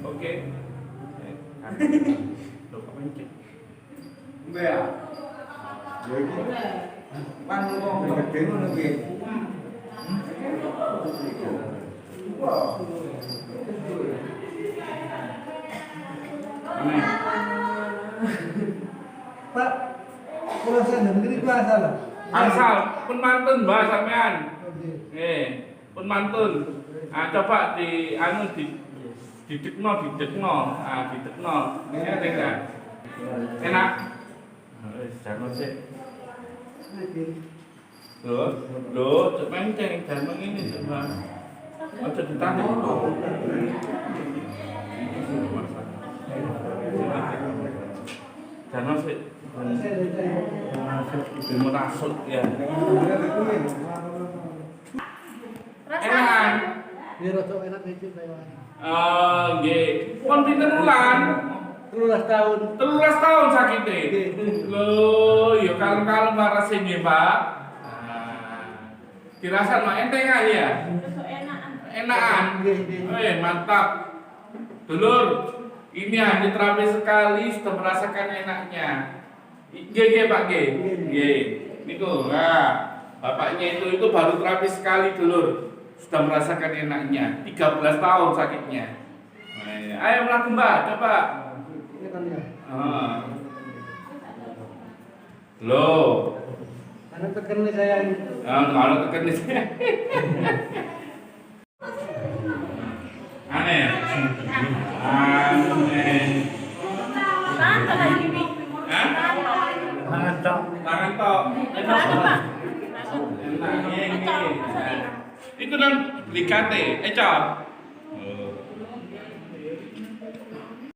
Oke. Loh, apa ini? Mbak ya? Ya iki. Pan ngomong gede ngono kuwi. Pak, kalau saya negeri itu asal. Asal pun mantun Mbak sampean. Pun mantun. Ah coba di anu didekno. Ah didekno. Enak. Enak. Wis jangan sih. Loh, coba ceng jangan ini coba. Ojo ditahan. Jangan sih. Ilmu rasuk ya. Enak. Biar rada enak iki Pak. Nggih. Pun pinten wulan? 13 tahun. 13 tahun sakite. Loh, ya kalem-kalem warase nggih, Pak. Dirasan mah entengan ya? Enakan. Mantap. Dulur, ini hanya terapi sekali sudah merasakan enaknya. Nggih, Pak, nggih. Nggih. Niku, nah, bapaknya itu baru terapi sekali, dulur. Sudah merasakan enaknya. 13 tahun sakitnya. Ayo melaku, Mbak, coba. Ini kan ya. Loh. Karena tekan nih saya ini. Kalau tekan nih. Aneh. Tangan tok. Enak. Itu kan beli kate. Cok.